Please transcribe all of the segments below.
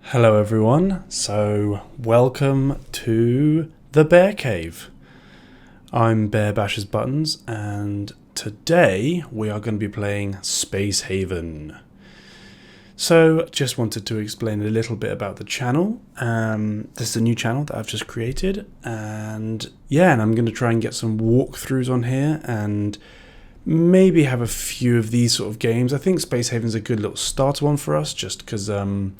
Hello everyone, so welcome to the Bear Cave. I'm Bear Bashes Buttons and today we are going to be playing Space Haven. So just wanted to explain a little bit about the channel. This is a new channel that I've just created and I'm going to try and get some walkthroughs on here and maybe have a few of these sort of games. I think Space Haven's a good little starter one for us, just because I've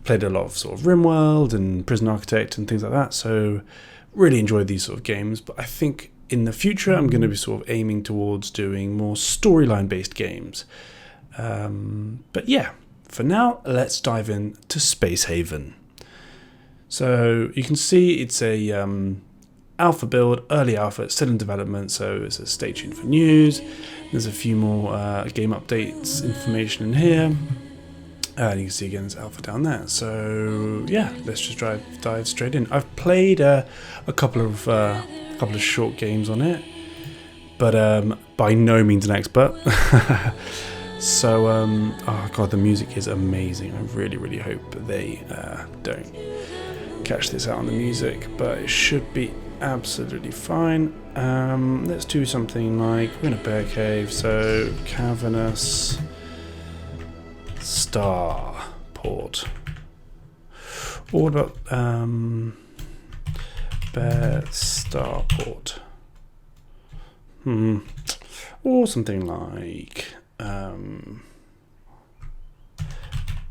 played a lot of sort of Rimworld and Prison Architect and things like that, so really enjoy these sort of games. But I think in the future I'm going to be sort of aiming towards doing more storyline based games. But yeah, for now let's dive in to Space Haven. So you can see it's a alpha build, early alpha, it's still in development, so it's a stay tuned for news. There's a few more game updates information in here, and you can see again there's alpha down there. So yeah, let's just dive straight in. I've played a couple of short games on it, but by no means an expert. So oh god, the music is amazing. I really hope they don't catch this out on the music, but it should be absolutely fine. Let's do something like, we're in a bear cave, so cavernous starport. Or what about bear starport? Or something like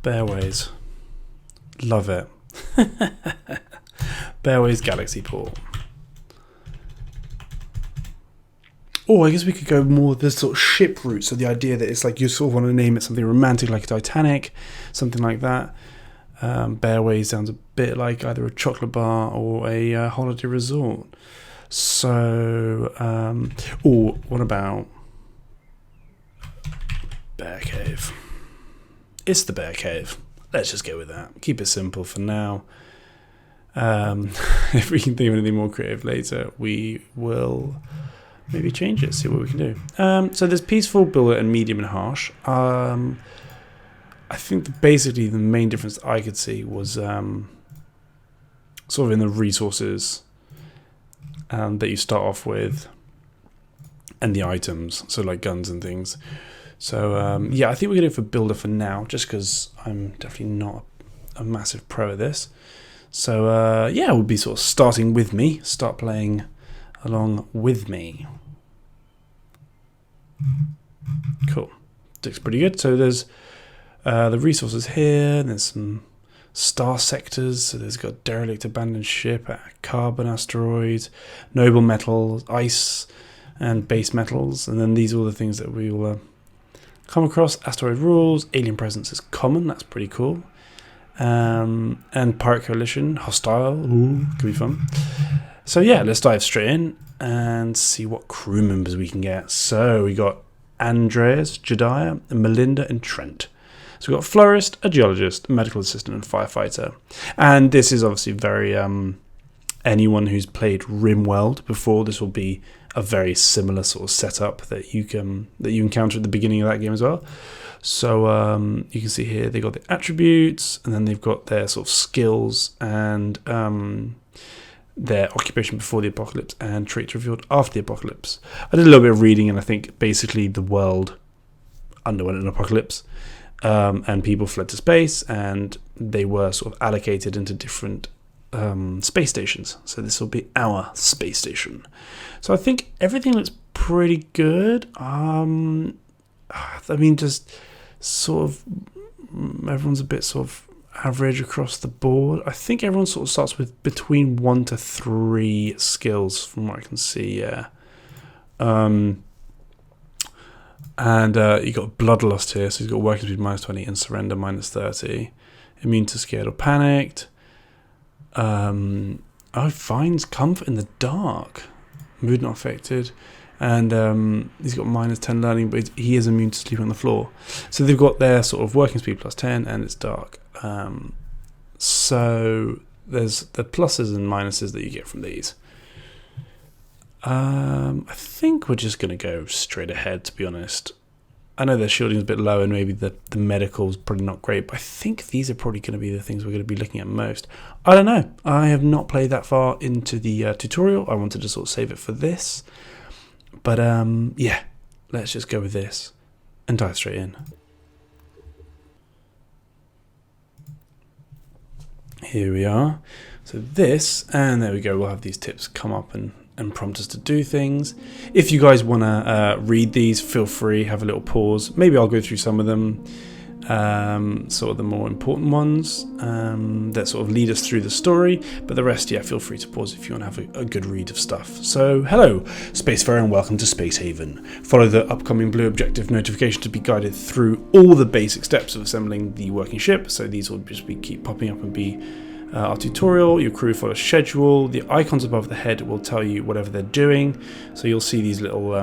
Bearways. Love it. Bearways Galaxy Port. Or I guess we could go more the sort of ship route. So the idea that it's like you sort of want to name it something romantic like Titanic, something like that. Bearways sounds a bit like either a chocolate bar or a holiday resort. So, or what about Bear Cave? It's the Bear Cave. Let's just go with that. Keep it simple for now. If we can think of anything more creative later, we will maybe change it, see what we can do. So there's peaceful, bullet, and medium and harsh. I think basically the main difference I could see was sort of in the resources that you start off with and the items, so like guns and things. So yeah, I think we're going to go for builder for now, just because I'm definitely not a massive pro at this. So yeah, we'll be sort of starting with me, start playing along with me. Cool, looks pretty good. So there's the resources here, there's some star sectors, so there's got derelict abandoned ship, carbon asteroids, noble metals, ice and base metals, and then these are all the things that we will come across. Asteroid rules, alien presence is common, that's pretty cool. And pirate coalition, hostile, ooh, could be fun. So yeah, let's dive straight in and see what crew members we can get. So we got Andreas, Jediah, Melinda, and Trent. So we've got a florist, a geologist, a medical assistant, and firefighter. And this is obviously very anyone who's played Rimworld before, this will be a very similar sort of setup that you encounter at the beginning of that game as well. So you can see here they got the attributes, and then they've got their sort of skills and their occupation before the apocalypse and traits revealed after the apocalypse. I did a little bit of reading, and I think basically the world underwent an apocalypse, and people fled to space, and they were sort of allocated into different space stations. So this will be our space station. So I think everything looks pretty good. I mean, just sort of everyone's a bit sort of average across the board. I think everyone sort of starts with between 1 to 3 skills from what I can see, yeah. And you got bloodlust here, so you've got working speed -20 and surrender -30. Immune to scared or panicked. Finds comfort in the dark. Mood not affected. And he's got -10 learning, but he is immune to sleeping on the floor. So they've got their sort of working speed +10, and it's dark. So there's the pluses and minuses that you get from these. I think we're just going to go straight ahead, to be honest. I know their shielding is a bit low and maybe the medical is probably not great, but I think these are probably going to be the things we're going to be looking at most. I don't know. I have not played that far into the tutorial. I wanted to sort of save it for this. But yeah, let's just go with this and dive straight in. Here we are. So this, and there we go. We'll have these tips come up and prompt us to do things. If you guys want to read these, feel free, have a little pause. Maybe I'll go through some of them, sort of the more important ones that sort of lead us through the story. But the rest, yeah, feel free to pause if you want to have a good read of stuff. So, hello, Spacefarer, and welcome to Space Haven. Follow the upcoming blue objective notification to be guided through all the basic steps of assembling the working ship. So these will just keep popping up and be our tutorial. Your crew follows schedule. The icons above the head will tell you whatever they're doing. So you'll see these little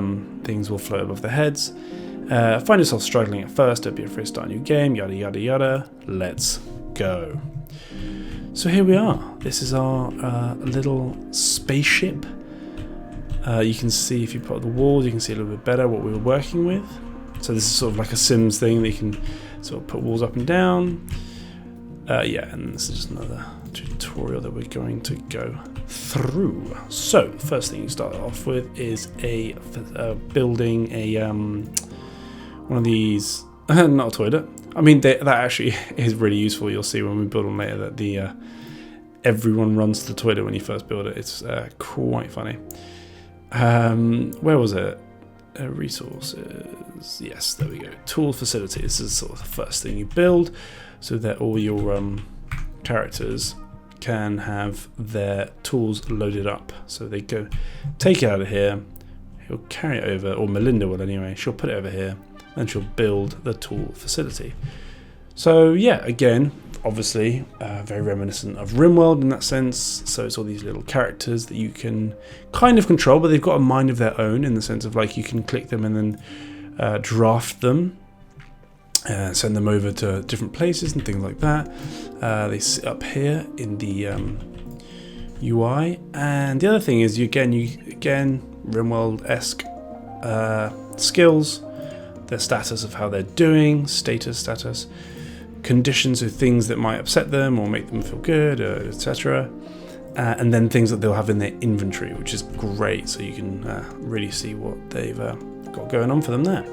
things will float above the heads. Find yourself struggling at first, don't be afraid to start a new game, yada yada yada. Let's go. So here we are. This is our little spaceship. You can see, if you put up the walls, you can see a little bit better what we were working with. So this is sort of like a Sims thing that you can sort of put walls up and down. Yeah, and this is just another tutorial that we're going to go through. So the first thing you start off with is building a one of these, not a toilet. I mean, that actually is really useful. You'll see when we build them later that the everyone runs to the toilet when you first build it. It's quite funny. Where was it? Resources. Yes, there we go. Tool facility. This is sort of the first thing you build, so that all your characters can have their tools loaded up. So they go, take it out of here, he'll carry it over, or Melinda will anyway, she'll put it over here, and she'll build the tool facility. So yeah, again, obviously very reminiscent of Rimworld in that sense. So it's all these little characters that you can kind of control, but they've got a mind of their own in the sense of like you can click them and then draft them. Send them over to different places and things like that. They sit up here in the UI. And the other thing is, you again Rimworld-esque skills, their status of how they're doing, status, conditions of things that might upset them or make them feel good, etc. And then things that they'll have in their inventory, which is great, so you can really see what they've got going on for them there.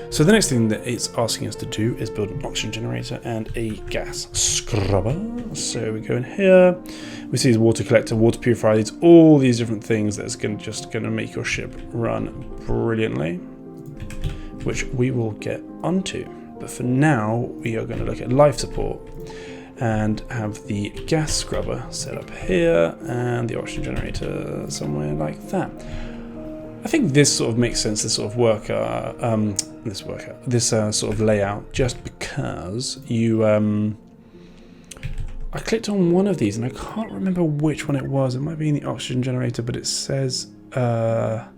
So the next thing that it's asking us to do is build an oxygen generator and a gas scrubber. So we go in here, we see the water collector, water purifier, all these different things that's just going to make your ship run brilliantly, which we will get onto. But for now, we are going to look at life support and have the gas scrubber set up here and the oxygen generator somewhere like that. I think this sort of makes sense, this sort of this sort of layout, just because you, I clicked on one of these and I can't remember which one it was. It might be in the oxygen generator, but it says, no,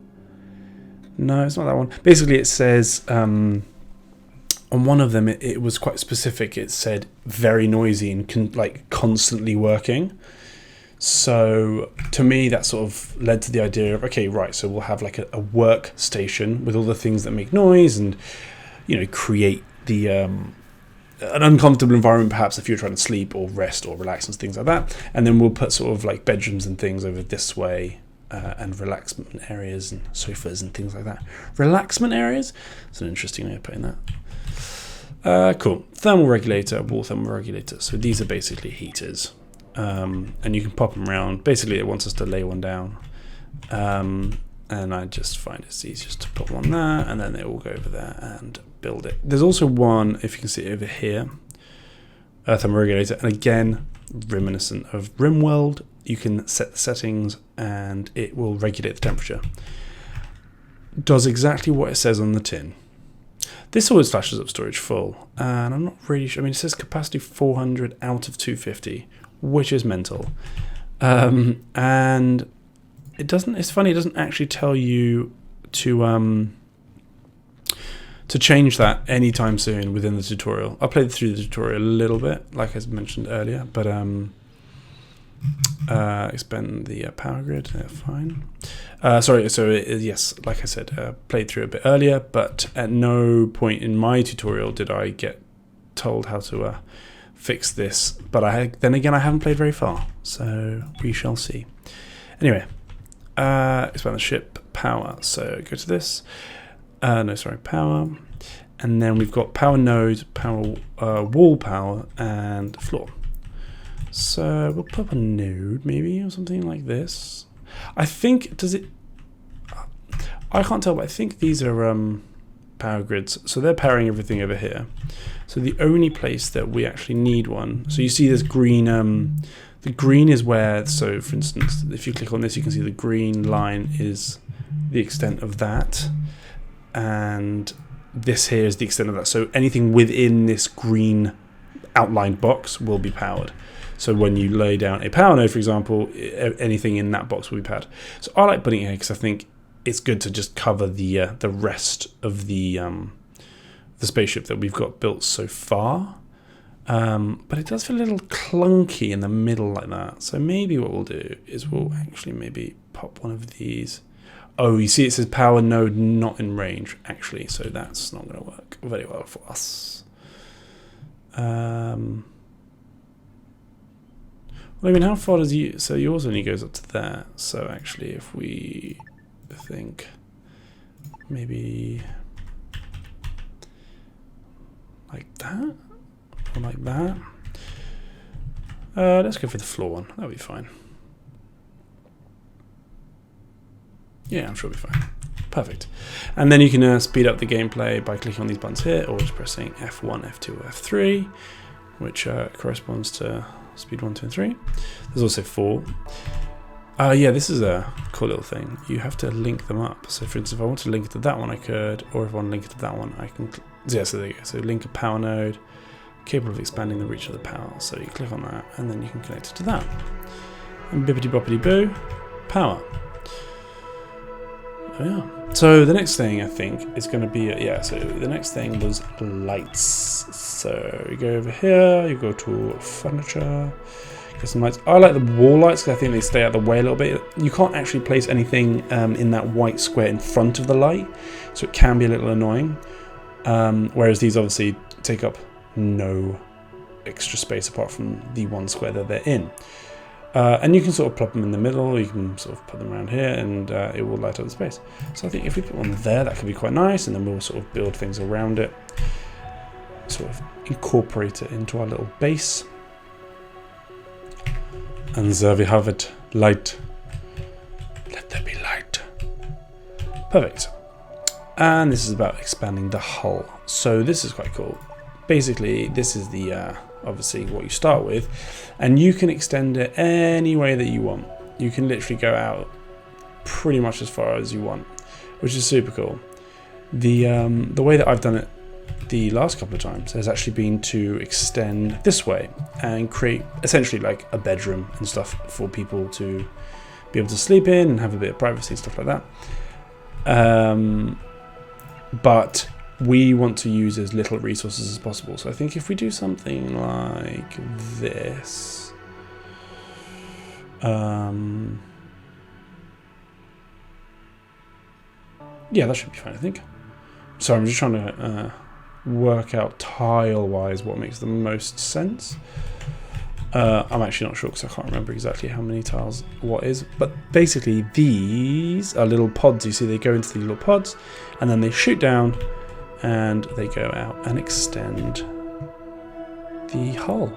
it's not that one. Basically, it says, on one of them, it was quite specific. It said very noisy and like constantly working. So to me, that sort of led to the idea of, okay, right, so we'll have like a workstation with all the things that make noise and, you know, create the an uncomfortable environment, perhaps if you're trying to sleep or rest or relax and things like that. And then we'll put sort of like bedrooms and things over this way, and relaxment areas and sofas and things like that. Relaxment areas? It's an interesting way of putting that. Cool. Thermal regulator, wall thermal regulator. So these are basically heaters. And you can pop them around. Basically, it wants us to lay one down. And I just find it's easiest to put one there, and then they all go over there and build it. There's also one, if you can see it over here, thermal regulator. And again, reminiscent of Rimworld, you can set the settings and it will regulate the temperature. Does exactly what it says on the tin. This always flashes up storage full, and I'm not really sure. I mean, it says capacity 400 out of 250, which is mental. And it doesn't. It's funny. It doesn't actually tell you to change that anytime soon within the tutorial. I played through the tutorial a little bit, like I mentioned earlier, but Expand the power grid. Fine. Sorry. So yes, like I said, played through a bit earlier, but at no point in my tutorial did I get told how to fix this. But then again, I haven't played very far, so we shall see. Anyway, expand the ship power. So go to this. No, sorry, power. And then we've got power node, power wall power, and floor. So we'll put up a node maybe or something like this. I think, does it, I can't tell, but I think these are power grids. So they're powering everything over here. So the only place that we actually need one, so you see this green, the green is where, so for instance, if you click on this, you can see the green line is the extent of that. And this here is the extent of that. So anything within this green outlined box will be powered. So when you lay down a power node, for example, anything in that box will be powered. So I like putting it here because I think it's good to just cover the rest of the spaceship that we've got built so far. But it does feel a little clunky in the middle like that. So maybe what we'll do is we'll actually maybe pop one of these. Oh, you see it says power node not in range, actually. So that's not going to work very well for us. Well, I mean, how far does you... So yours only goes up to there. So actually, if we think maybe like that or like that. Let's go for the floor one. That'll be fine. Yeah, I'm sure it'll be fine. Perfect. And then you can speed up the gameplay by clicking on these buttons here or just pressing F1, F2, or F3, which corresponds to speed 1, 2, and 3. There's also 4. Yeah, this is a cool little thing. You have to link them up. So for instance, if I want to link it to that one, I could, or if I want to link it to that one, I can. Yeah, so there you go. So link a power node, capable of expanding the reach of the power. So you click on that, and then you can connect it to that. And bippity boppity boo, power. Oh, yeah. So the next thing I think is going to be, yeah, so the next thing was lights. So you go over here, you go to furniture, get some lights. I like the wall lights because I think they stay out of the way a little bit. You can't actually place anything in that white square in front of the light, so it can be a little annoying. Whereas these obviously take up no extra space apart from the one square that they're in. And you can sort of plop them in the middle, you can sort of put them around here, and it will light up the space. So I think if we put one there, that could be quite nice, and then we'll sort of build things around it, sort of incorporate it into our little base. And there we have it, light. Let there be light. Perfect. And this is about expanding the hull. So this is quite cool. Basically, this is the obviously what you start with, and you can extend it any way that you want. You can literally go out pretty much as far as you want, which is super cool. The way that I've done it the last couple of times has actually been to extend this way and create essentially like a bedroom and stuff for people to be able to sleep in and have a bit of privacy and stuff like that. But we want to use as little resources as possible. So I think if we do something like this, yeah, that should be fine, I think. So I'm just trying to work out tile-wise what makes the most sense. I'm actually not sure because I can't remember exactly how many tiles what is. But basically these are little pods. You see they go into the little pods and then they shoot down and they go out and extend the hull,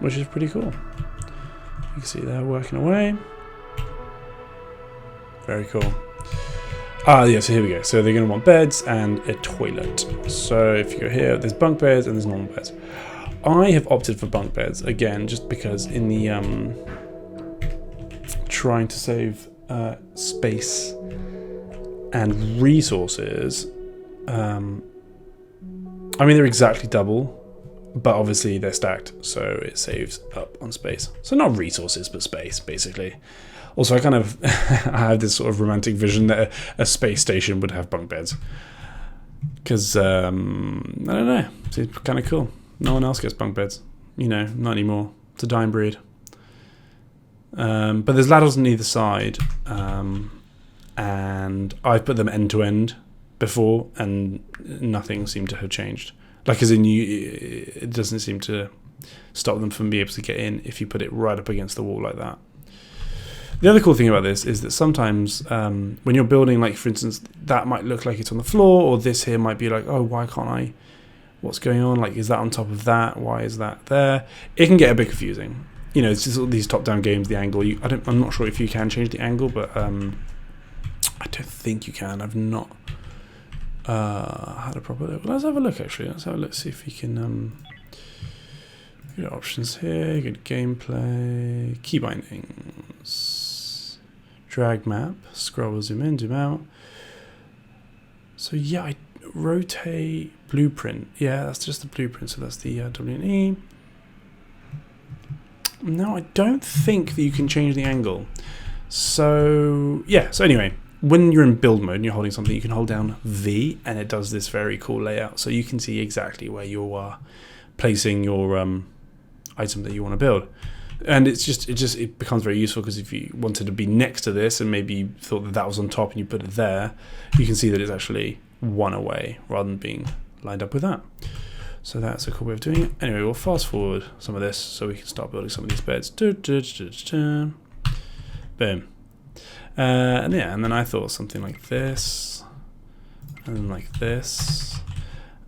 which is pretty cool. You can see they're working away. Very cool. Yeah, so here we go. So they're going to want beds and a toilet. So if you go here, there's bunk beds and there's normal beds. I have opted for bunk beds, again, just because in the trying to save space and resources, I mean, they're exactly double, but obviously they're stacked, so it saves up on space. So not resources, but space, basically. Also, I kind of I have this sort of romantic vision that a space station would have bunk beds. Because, I don't know, it's kind of cool. No one else gets bunk beds. You know, not anymore. It's a dying breed. But there's ladders on either side, and I've put them end to end before, and nothing seemed to have changed. Like, as in, it doesn't seem to stop them from being able to get in if you put it right up against the wall like that. The other cool thing about this is that sometimes when you're building, like, for instance, that might look like it's on the floor, or this here might be like, oh, why can't I? What's going on? Like, is that on top of that? Why is that there? It can get a bit confusing. You know, it's just all these top-down games, the angle. I'm not sure if you can change the angle, but I don't think you can. I've not had a proper look. Let's have a look, actually. Let's have a look, see if we can... good options here, good gameplay, key bindings, drag map, scroll, zoom in, zoom out. So yeah, I rotate blueprint. Yeah, that's just the blueprint, so that's the W and E. No, I don't think that you can change the angle. So yeah, so anyway, when you're in build mode and you're holding something, you can hold down V and it does this very cool layout. So you can see exactly where you are placing your item that you want to build. And it becomes very useful, because if you wanted to be next to this and maybe you thought that that was on top and you put it there, you can see that it's actually one away rather than being lined up with that. So that's a cool way of doing it. Anyway, we'll fast forward some of this so we can start building some of these beds. Boom. And yeah, and then I thought something like this, and then like this,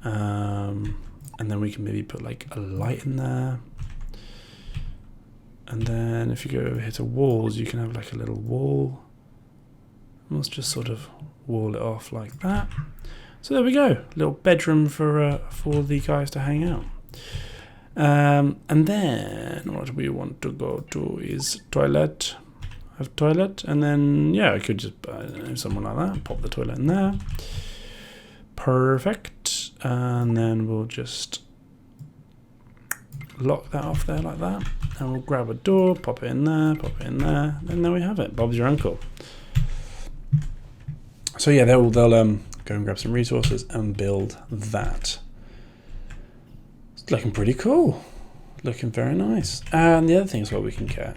and then we can maybe put like a light in there. And then if you go over here to walls, you can have like a little wall. Let's just sort of wall it off like that. So there we go, little bedroom for the guys to hang out. And then what we want to go to is toilet. Have toilet, and then yeah, I could just someone like that, pop the toilet in there. Perfect. And then we'll just lock that off there like that, and we'll grab a door, pop it in there, and there we have it. Bob's your uncle. So yeah, they'll go and grab some resources and build that. It's looking pretty cool, looking very nice. And the other thing as well we can get,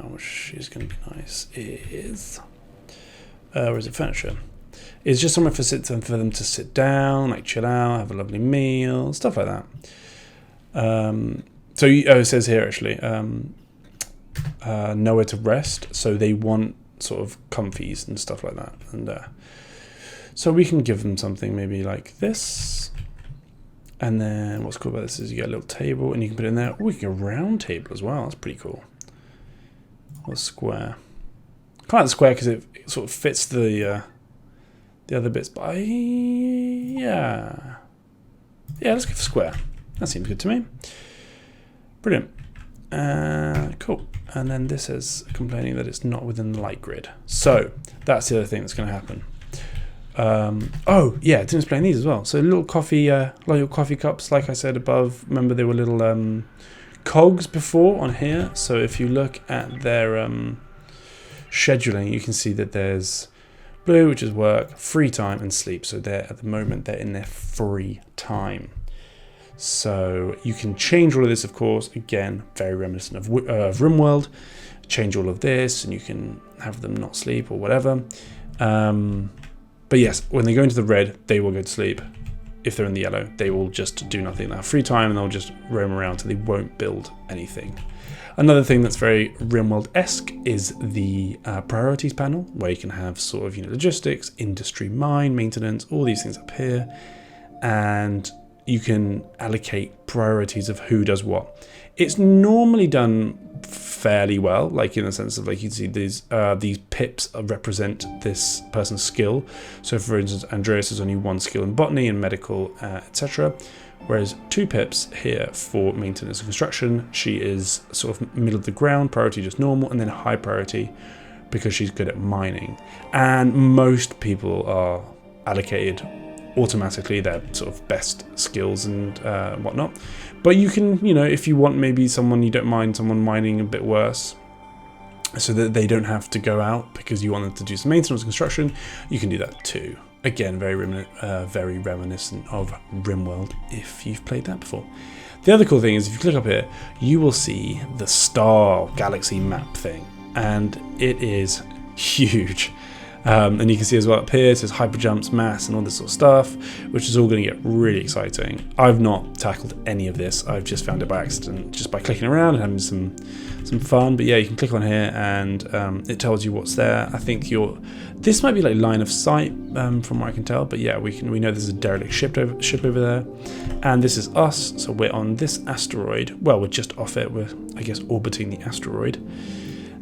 which is going to be nice, is where is it? Furniture. It's just somewhere for them to sit down, like chill out, have a lovely meal, stuff like that. So it says here actually, nowhere to rest. So they want sort of comfies and stuff like that. And so we can give them something maybe like this. And then what's cool about this is you get a little table and you can put it in there. Oh, we can get a round table as well. That's pretty cool. Or a square. Kind of the square because it sort of fits the other bits. But yeah, let's go for square. That seems good to me. Brilliant. Cool. And then this is complaining that it's not within the light grid. So that's the other thing that's going to happen. Oh yeah, I didn't explain these as well. So little coffee cups, like I said above. Remember they were little cogs before on here. So if you look at their scheduling, you can see that there's blue, which is work, free time, and sleep. So they're at the moment they're in their free time. So you can change all of this, of course. Again, very reminiscent of Rimworld. Change all of this, and you can have them not sleep or whatever. But yes, when they go into the red, they will go to sleep. If they're in the yellow, they will just do nothing. They'll have free time, and they'll just roam around, so they won't build anything. Another thing that's very Rimworld-esque is the priorities panel, where you can have sort of logistics, industry, mine, maintenance, all these things up here, and you can allocate priorities of who does what. It's normally done fairly well, like in the sense of like you can see these pips represent this person's skill. So for instance, Andreas has only one skill in botany and medical, etc. Whereas 2 pips here for maintenance and construction. She is sort of middle of the ground, priority just normal, and then high priority because she's good at mining. And most people are allocated automatically their sort of best skills and whatnot. But you can, if you want maybe someone you don't mind someone mining a bit worse, so that they don't have to go out because you want them to do some maintenance construction, you can do that too. Again, very reminiscent of Rimworld if you've played that before. The other cool thing is if you click up here, you will see the star galaxy map thing. and it is huge. And you can see as well up here, it says hyper jumps, mass, and all this sort of stuff, which is all going to get really exciting. I've not tackled any of this. I've just found it by accident, just by clicking around and having some fun. But yeah, you can click on here, and it tells you what's there. I think this might be like line of sight from what I can tell. But yeah, we know there's a derelict ship over there, and this is us. So we're on this asteroid. Well, we're just off it. We're, I guess, orbiting the asteroid.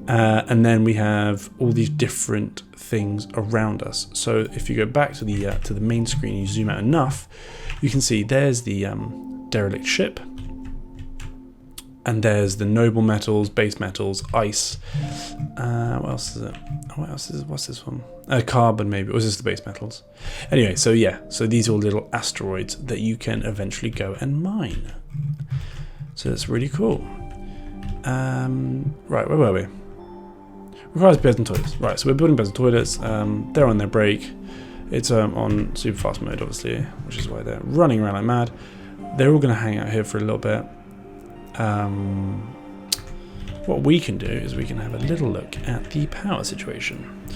And then we have all these different things around us. So if you go back to the main screen and you zoom out enough, you can see there's the derelict ship, and there's the noble metals, base metals, ice. What else is it? What's this one? Carbon, maybe. Or is this the base metals? Anyway, so yeah, so these are all little asteroids that you can eventually go and mine. So that's really cool. Right, where were we? Requires beds and toilets. Right, so we're building beds and toilets. They're on their break. It's on super fast mode, obviously, which is why they're running around like mad. They're all going to hang out here for a little bit. What we can do is we can have a little look at the power situation.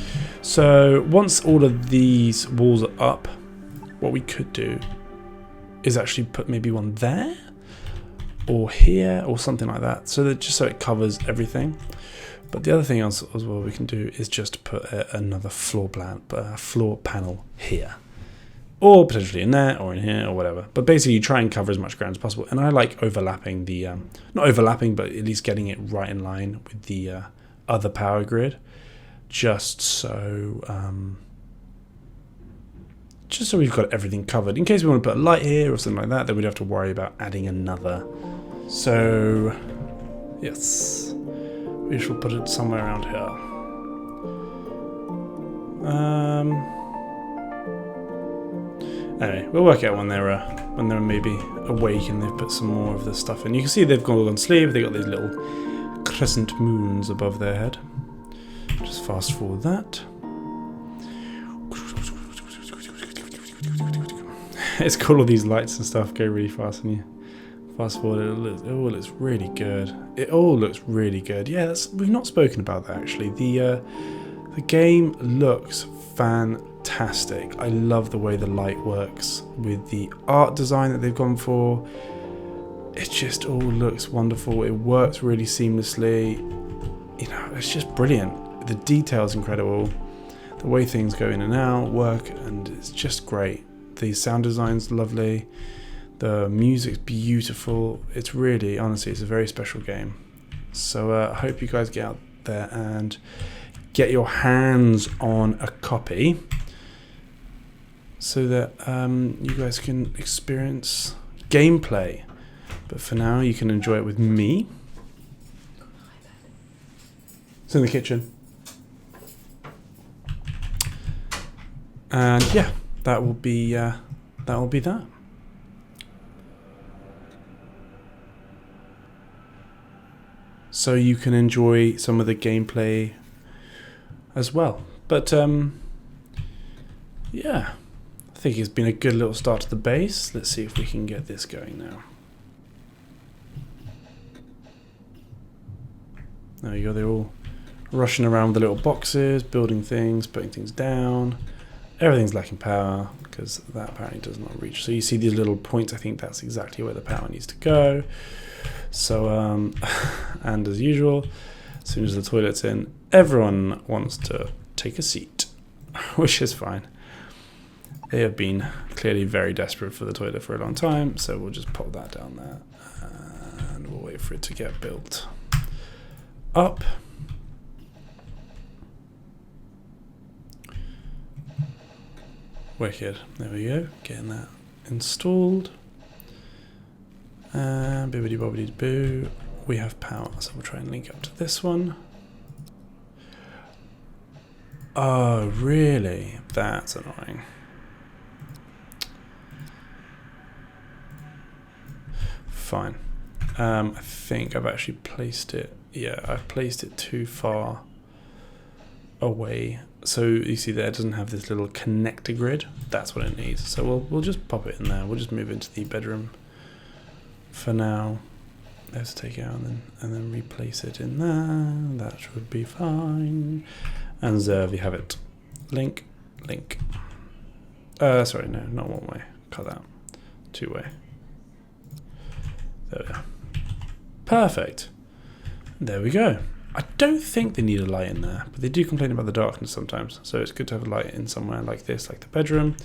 So once all of these walls are up, what we could do is actually put maybe one there or here or something like that, so that just so it covers everything. But the other thing else as well we can do is just put another floor panel here, or potentially in there or in here or whatever. But basically you try and cover as much ground as possible, and I like overlapping the not overlapping, but at least getting it right in line with the other power grid, just so we've got everything covered in case we want to put a light here or something like that. Then we'd have to worry about adding another. So yes, we shall put it somewhere around here. Anyway, we'll work out when they're maybe awake and they've put some more of this stuff in. You can see they've gone on sleep. They've got these little crescent moons above their head. Just fast forward that. It's cool, all these lights and stuff go really fast, and you fast forward, it all looks really good. It all looks really good. Yeah, we've not spoken about that actually. The game looks fantastic. I love the way the light works with the art design that they've gone for. It just all looks wonderful. It works really seamlessly. You know, it's just brilliant. The detail's incredible. The way things go in and out work, and it's just great. The sound design's lovely. The music's beautiful. It's really, honestly, it's a very special game. So I hope you guys get out there and get your hands on a copy so that you guys can experience gameplay. But for now, you can enjoy it with me. It's in the kitchen. And yeah, that will be that. So you can enjoy some of the gameplay as well. But yeah, I think it's been a good little start to the base. Let's see if we can get this going now. There you go, they're all rushing around with the little boxes, building things, putting things down. Everything's lacking power because that apparently does not reach. So you see these little points, I think that's exactly where the power needs to go. So, and as usual, as soon as the toilet's in, everyone wants to take a seat, which is fine. They have been clearly very desperate for the toilet for a long time, so we'll just pop that down there, and we'll wait for it to get built up. Wicked. There we go. Getting that installed. And bibbidi bobbidi boo. We have power, so we'll try and link up to this one. Oh, really? That's annoying. Fine. I think I've actually placed it. Yeah, I've placed it too far away. So you see there, it doesn't have this little connector grid. That's what it needs. So we'll just pop it in there. We'll just move into the bedroom for now. let's take it out and then replace it in there. That should be fine. And there we have it. Link. Sorry, no, not one way. Cut that. 2-way. There we are. Perfect. There we go. I don't think they need a light in there, but they do complain about the darkness sometimes. So it's good to have a light in somewhere like this, like the bedroom,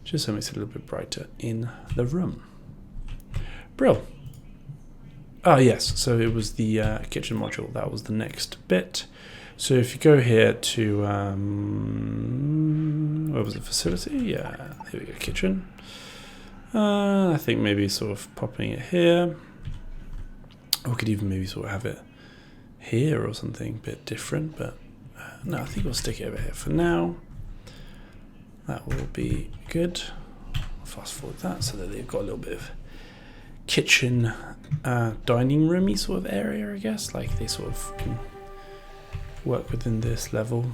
just so it makes it a little bit brighter in the room. Brill. Ah, yes. So it was the kitchen module. That was the next bit. So if you go here to, where was the facility? Yeah, here we go, kitchen. I think maybe sort of popping it here. Or we could even maybe sort of have it here or something a bit different, but no, I think we'll stick it over here for now. That will be good. Fast forward that so that they've got a little bit of kitchen, dining roomy sort of area, I guess. Like they sort of can work within this level.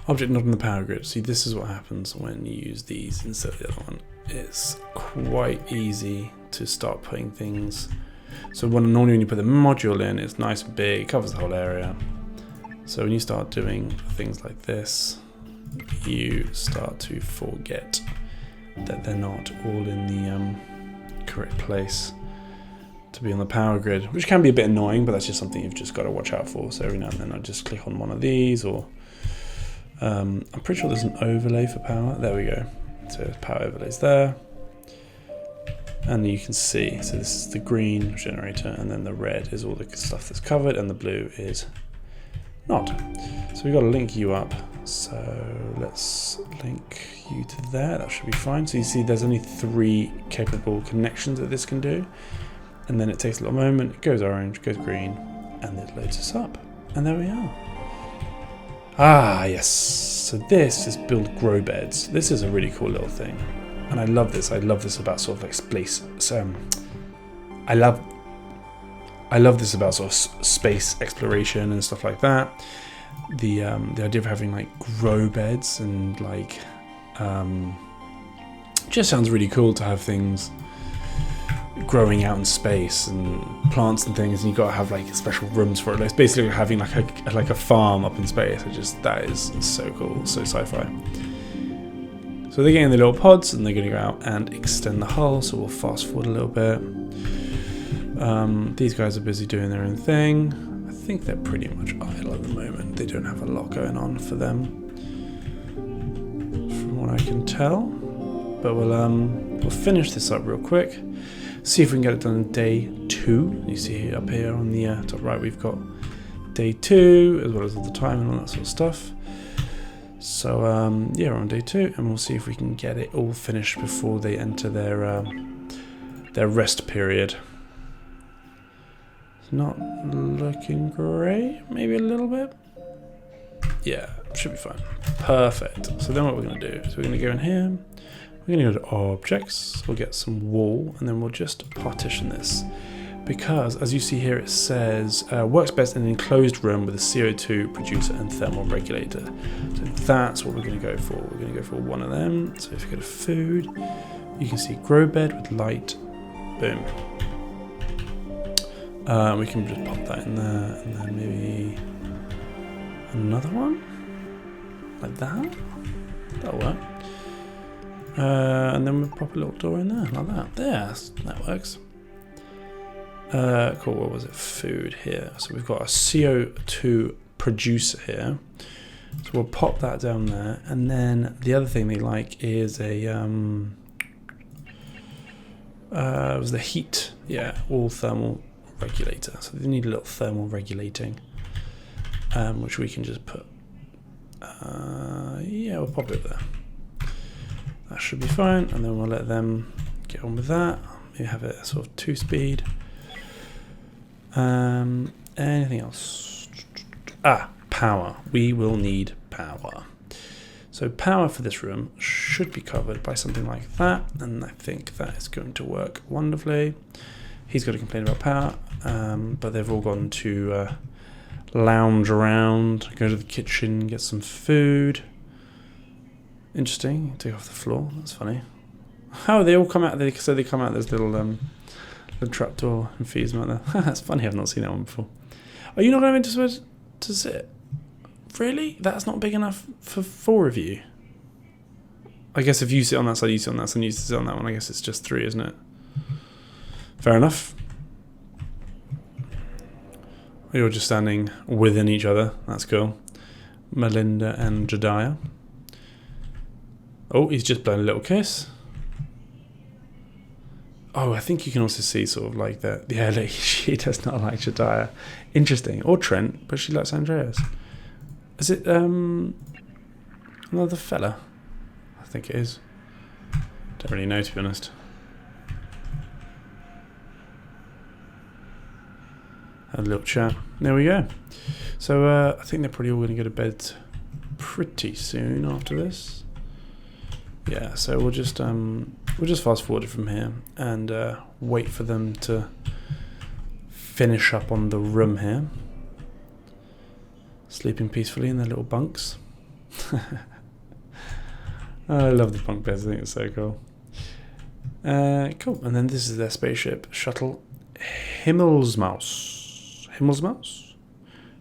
Object not in the power grid. See, this is what happens when you use these instead of the other one. It's quite easy to start putting things. So normally when you put the module in, it's nice and big, it covers the whole area. So when you start doing things like this, you start to forget that they're not all in the correct place to be on the power grid, which can be a bit annoying, but that's just something you've just got to watch out for. So every now and then I just click on one of these, or I'm pretty sure there's an overlay for power. There we go. So power overlays there. And you can see, so this is the green generator, and then the red is all the stuff that's covered, and the blue is not. So we've got to link you up. So let's link you to there. That should be fine. So you see there's only 3 capable connections that this can do. And then it takes a little moment, it goes orange, goes green, and it loads us up. And there we are. Ah, yes. So this is build grow beds. This is a really cool little thing. And I love this. I love this about sort of like space. I love this about sort of space exploration and stuff like that. The idea of having like grow beds and like just sounds really cool to have things growing out in space and plants and things, and you've got to have like special rooms for it. It's basically having like a farm up in space. That is so cool, so sci-fi. So they're getting the little pods and they're going to go out and extend the hull. So we'll fast forward a little bit. These guys are busy doing their own thing. I think they're pretty much idle at the moment. They don't have a lot going on for them, from what I can tell. But we'll finish this up real quick. See if we can get it done in day 2. You see up here on the top right, we've got day 2 as well as all the time and all that sort of stuff. So yeah, we're on day 2, and we'll see if we can get it all finished before they enter their rest period. It's not looking great. Maybe a little bit. Yeah, should be fine. Perfect. So then what we're going to do is we're going to go in here. We're going to go to objects, we'll get some wall, and then we'll just partition this. Because, as you see here, it says, works best in an enclosed room with a CO2 producer and thermal regulator. So that's what we're going to go for. We're going to go for one of them. So if you go to food, you can see grow bed with light. Boom. We can just pop that in there, and then maybe another one? Like that? That'll work. And then we'll pop a little door in there, like that. There, that works. Cool, what was it? Food here. So we've got a CO2 producer here. So we'll pop that down there. And then the other thing they like is a, was the heat. Yeah, all thermal regulator. So they need a little thermal regulating, which we can just put, yeah, we'll pop it there. That should be fine, and then we'll let them get on with that. Maybe have it sort of 2-speed. Anything else? Power. We will need power. So power for this room should be covered by something like that, and I think that is going to work wonderfully. He's got to complain about power, but they've all gone to lounge around, go to the kitchen, get some food. Interesting. Take off the floor. That's funny. Oh, they all come out. So they come out this little trapdoor and feeds them out there. That's funny. I've not seen that one before. Are you not going to sit? Really? That's not big enough for 4 of you. I guess if you sit on that side, you sit on that side, and you sit on that one. I guess it's just 3, isn't it? Fair enough. You're just standing within each other. That's cool. Melinda and Jediah. Oh, he's just blown a little kiss. Oh, I think you can also see sort of like that. Yeah, look, she does not like Jediah. Interesting. Or Trent, but she likes Andreas. Is it another fella? I think it is. Don't really know, to be honest. Had a little chat. There we go. So I think they're probably all going to go to bed pretty soon after this. Yeah, so we'll just fast forward it from here and wait for them to finish up on the room here, sleeping peacefully in their little bunks. I love the bunk beds. I think it's so cool. Cool. And then this is their spaceship shuttle, Himmelsmaus,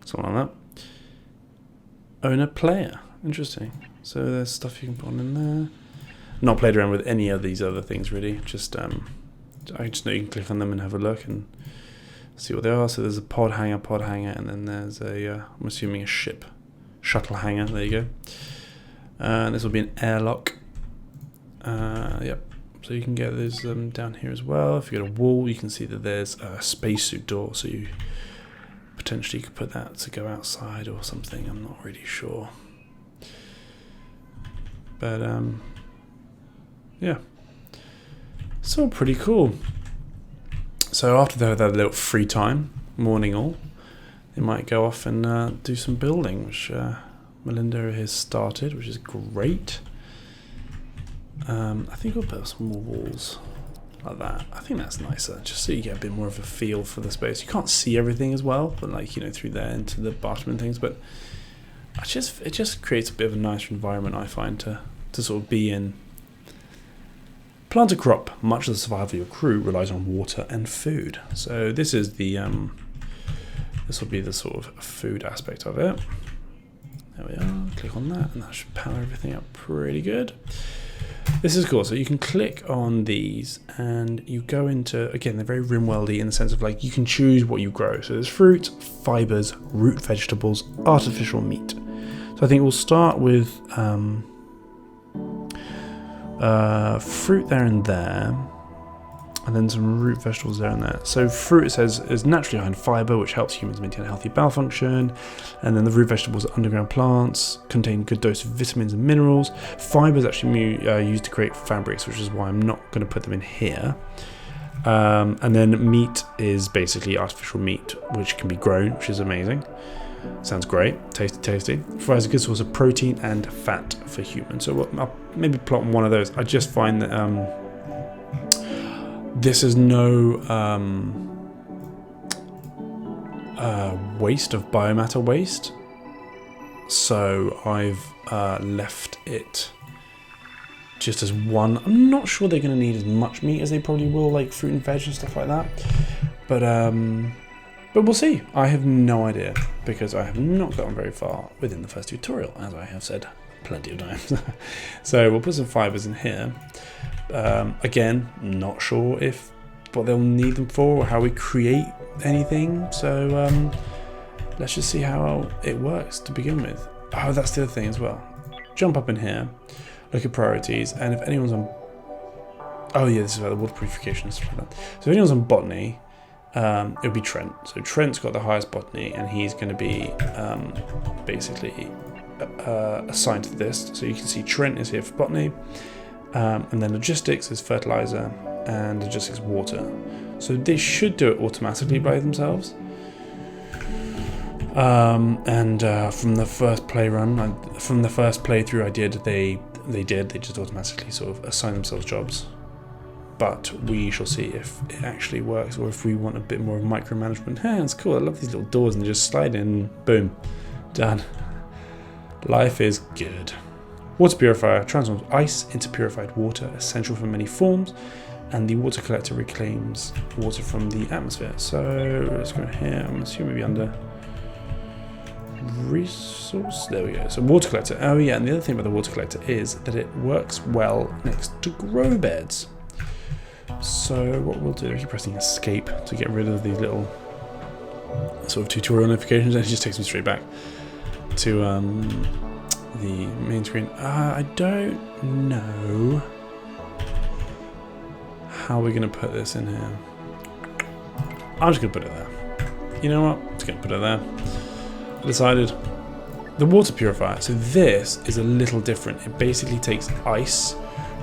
something like that. Owner player. Interesting. So there's stuff you can put on in there. Not played around with any of these other things really. Just I just know you can click on them and have a look and see what they are. So there's a pod hanger, and then there's a I'm assuming a shuttle hanger. There you go. And this will be an airlock. Yep. So you can get those down here as well. If you get a wall, you can see that there's a spacesuit door. So you potentially could put that to go outside or something. I'm not really sure. But yeah, it's all pretty cool. So after they have that little free time, morning all, they might go off and do some building, which Melinda has started, which is great. I think we'll put some more walls like that. I think that's nicer, just so you get a bit more of a feel for the space. You can't see everything as well, but like, you know, through there into the bathroom and things, but it just creates a bit of a nicer environment, I find, to sort of be in. Plant a crop. Much of the survival of your crew relies on water and food. So this is the this will be the sort of food aspect of it. There we are. Click on that, and that should power everything up pretty good. This is cool. So you can click on these, and you go into, again, they're very Rimworldy in the sense of like you can choose what you grow. So there's fruit, fibers, root vegetables, artificial meat. So I think we'll start with fruit there and there, and then some root vegetables there and there. So fruit, it says, is naturally high in fiber, which helps humans maintain a healthy bowel function. And then the root vegetables are underground plants, contain a good dose of vitamins and minerals. Fiber is actually used to create fabrics, which is why I'm not going to put them in here. And then meat is basically artificial meat, which can be grown, which is amazing. Sounds great. Tasty. Provides a good source of protein and fat for humans. So I'll maybe plot one of those. I just find that this is no waste of biomatter waste. So I've left it just as one. I'm not sure they're going to need as much meat as they probably will, like fruit and veg and stuff like that. But we'll see. I have no idea, because I have not gotten very far within the first tutorial, as I have said plenty of times. So we'll put some fibers in here. Again, not sure what they'll need them for or how we create anything. So let's just see how it works to begin with. Oh, that's the other thing as well. Jump up in here, look at priorities, and if anyone's on... Oh yeah, this is about the water purification and stuff like that. So if anyone's on botany, it'll be Trent. So Trent's got the highest botany, and he's going to be basically assigned to this. So you can see Trent is here for botany, and then logistics is fertilizer, and logistics water. So they should do it automatically by themselves. From the first playthrough I did, they just automatically sort of assign themselves jobs. But we shall see if it actually works, or if we want a bit more of micromanagement. Hey, it's cool. I love these little doors, and they just slide in. Boom. Done. Life is good. Water purifier transforms ice into purified water, essential for many forms, and the water collector reclaims water from the atmosphere. So let's go here. I'm assuming maybe under resource. There we go. So water collector. Oh yeah, and the other thing about the water collector is that it works well next to grow beds. So what we'll do, I keep pressing escape to get rid of these little sort of tutorial notifications, and it just takes me straight back to the main screen. I don't know how we're going to put this in here. I'm just going to put it there. You know what? I'm just going to put it there. I decided. The water purifier. So this is a little different. It basically takes ice,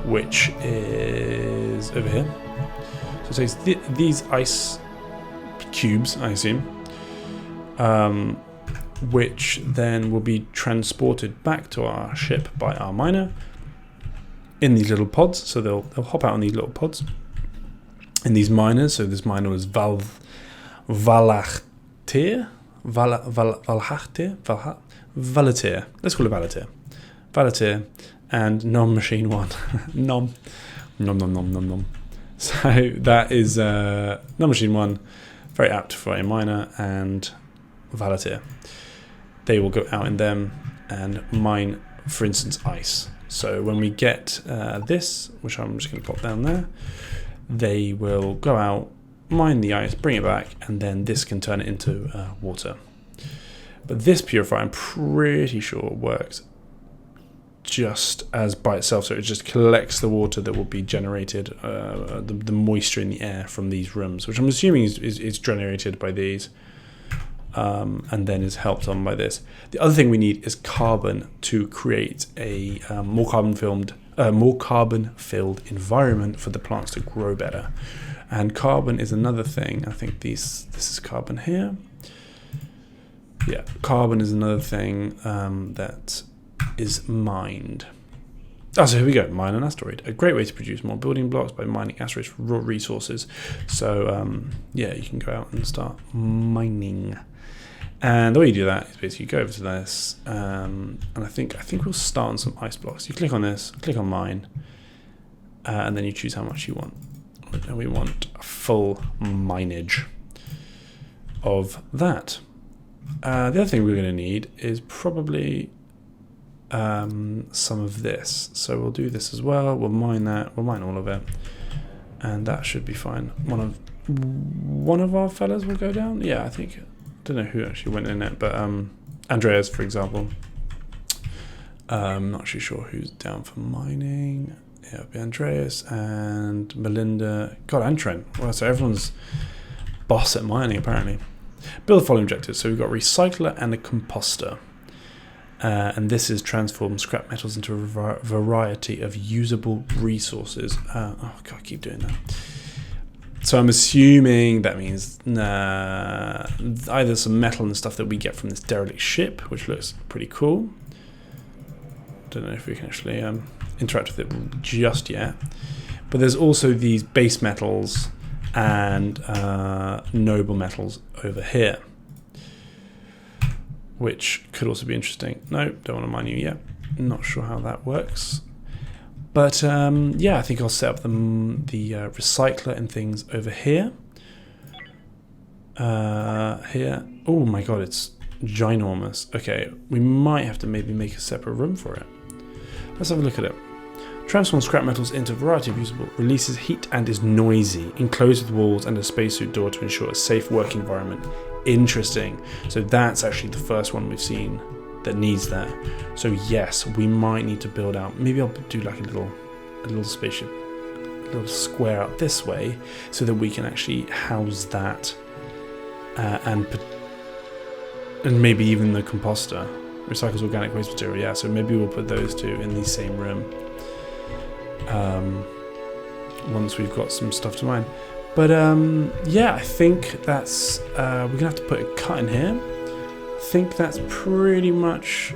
which is over here. So it takes these ice cubes, I assume, which then will be transported back to our ship by our miner in these little pods. So they'll hop out on these little pods in these miners. So this miner was Valatir. Let's call it Valatir. Valatir and non-machine one. Nom. So that is non-machine one, very apt for a miner, and Valatir. They will go out in them and mine, for instance, ice. So when we get this, which I'm just going to pop down there, they will go out, mine the ice, bring it back, and then this can turn it into water. But this purifier, I'm pretty sure, works just as by itself. So it just collects the water that will be generated, the moisture in the air from these rooms, which I'm assuming is generated by these. And then is helped on by this. The other thing we need is carbon to create a more carbon-filled environment for the plants to grow better. And carbon is another thing. I think this is carbon here. Yeah, carbon is another thing that is mined. Oh, so here we go. Mine an asteroid. A great way to produce more building blocks by mining asteroids for raw resources. So yeah, you can go out and start mining. And the way you do that is basically go over to this, and I think we'll start on some ice blocks. You click on this, click on mine, and then you choose how much you want. And we want a full mineage of that. The other thing we're going to need is probably some of this. So we'll do this as well. We'll mine that. We'll mine all of it, and that should be fine. One of our fellas will go down. Yeah, I think. Don't know who actually went in it, but Andreas, for example. I'm not actually sure who's down for mining. Yeah, it'll be Andreas and Melinda. God, and Trent. Well, so everyone's boss at mining, apparently. Build the following objectives. So we've got a recycler and a composter. And this is transform scrap metals into a variety of usable resources. Oh, God, I keep doing that. So I'm assuming that means either some metal and stuff that we get from this derelict ship, which looks pretty cool. Don't know if we can actually interact with it just yet. But there's also these base metals and noble metals over here, which could also be interesting. No, don't want to mine you yet. Not sure how that works. But yeah, I think I'll set up the recycler and things over here. Here. Oh my god, it's ginormous. Okay, we might have to maybe make a separate room for it. Let's have a look at it. Transforms scrap metals into a variety of usable, releases heat and is noisy, enclosed with walls and a spacesuit door to ensure a safe work environment. Interesting. So that's actually the first one we've seen that needs that. So yes, we might need to build out. Maybe I'll do like a little spaceship, a little square up this way, so that we can actually house that, and maybe even the composter recycles organic waste material. Yeah, so maybe we'll put those two in the same room. Once we've got some stuff to mine. But yeah, I think that's we're gonna have to put a cut in here. I think that's pretty much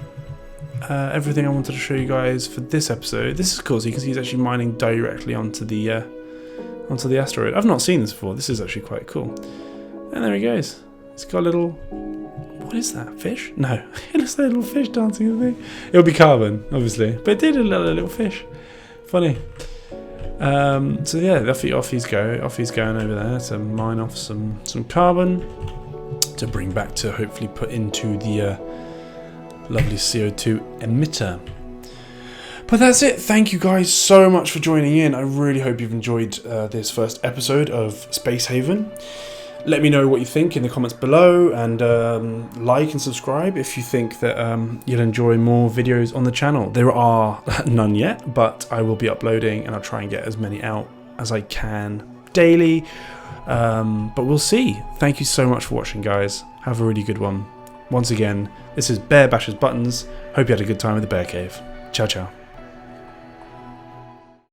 everything I wanted to show you guys for this episode. This is cool, so you can see he's actually mining directly onto the asteroid. I've not seen this before. This is actually quite cool. And there he goes. He's got a little What is that? Fish? No. It looks like a little fish dancing, I think. It'll be carbon, obviously. But it did look like a little fish. Funny. So yeah, off he's going over there to mine off some carbon to bring back to hopefully put into the lovely CO2 emitter. But that's it. Thank you guys so much for joining in. I really hope you've enjoyed this first episode of Space Haven. Let me know what you think in the comments below, and like and subscribe if you think that you'll enjoy more videos on the channel. There are none yet, but I will be uploading, and I'll try and get as many out as I can daily. But we'll see. Thank you so much for watching, guys. Have a really good one. Once again, this is Bear Bashes Buttons. Hope you had a good time at the Bear Cave. Ciao, ciao.